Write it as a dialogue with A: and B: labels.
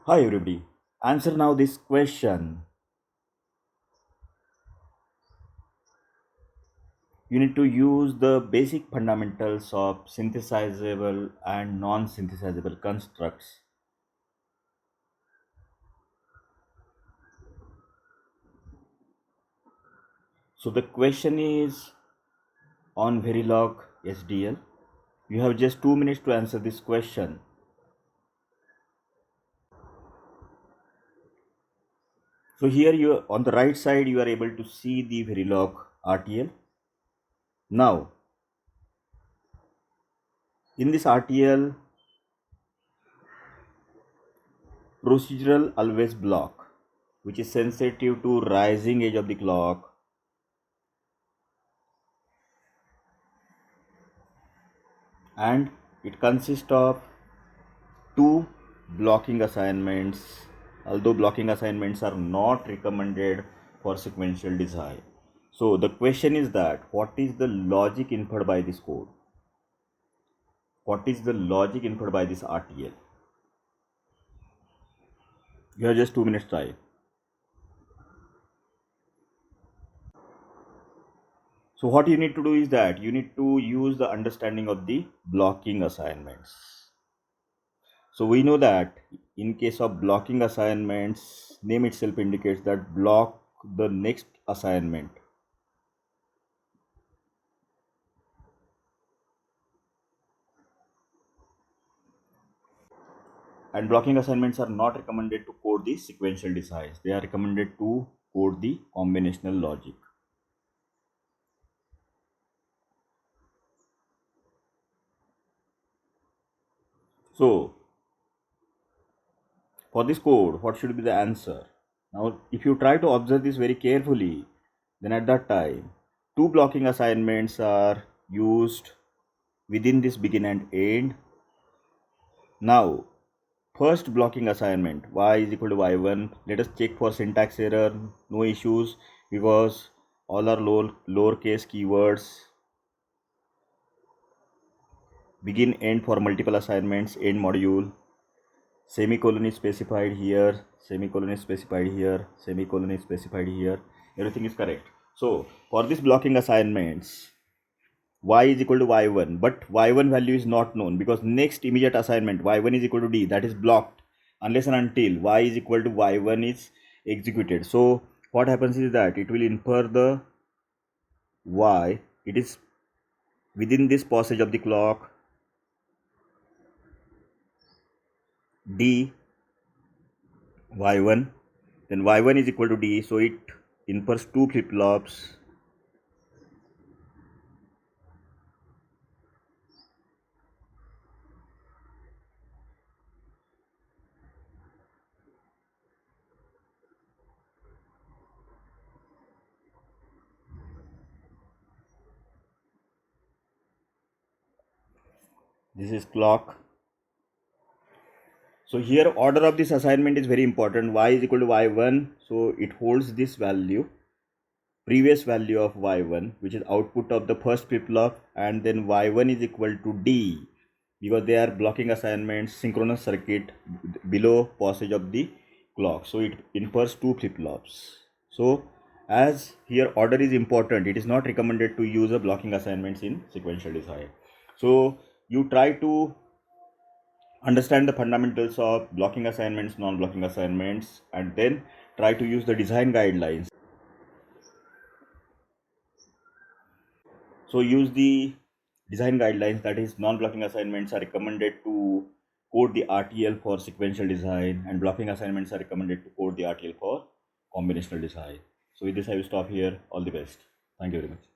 A: Hi everybody. Answer now this question. You need to use the basic fundamentals of synthesizable and non-synthesizable constructs. So the question is on Verilog SDL. You have just 2 minutes to answer this question. So here you on the right side you are able to see the Verilog RTL. Now in this RTL procedural always block, which is sensitive to rising edge of the clock, and it consists of two blocking assignments, although blocking assignments are not recommended for sequential design. So the question is that what is the logic inferred by this code? What is the logic inferred by this RTL? You have just 2 minutes time. So what you need to do is that you need to use the understanding of the blocking assignments. So we know that in case of blocking assignments, name itself indicates that block the next assignment. And blocking assignments are not recommended to code the sequential designs. They are recommended to code the combinational logic. So for this code, what should be the answer? Now, if you try to observe this very carefully, then at that time, two blocking assignments are used within this begin and end. Now, first blocking assignment, y is equal to y1. Let us check for syntax error, no issues, because all are lowercase keywords. Begin end for multiple assignments, end module, semicolon is specified here, semicolon is specified here, semicolon is specified here, everything is correct. So for this blocking assignments, y is equal to y1, but y1 value is not known because next immediate assignment y1 is equal to d, that is blocked unless and until y is equal to y1 is executed. So what happens is that it will infer the y, it is within this passage of the clock d y1, then y1 is equal to d, so it infers two flip-flops. This is clock. So here order of this assignment is very important. Y is equal to y1, so it holds this value, previous value of y1, which is output of the first flip-flop, and then y1 is equal to d, because they are blocking assignments, synchronous circuit below passage of the clock, so it infers two flip-flops. So as here order is important, it is not recommended to use a blocking assignments in sequential design. So you try to understand the fundamentals of blocking assignments, non-blocking assignments, and then try to use the design guidelines. So use the design guidelines, that is non-blocking assignments are recommended to code the RTL for sequential design, and blocking assignments are recommended to code the RTL for combinational design. So with this I will stop here. All the best. Thank you very much.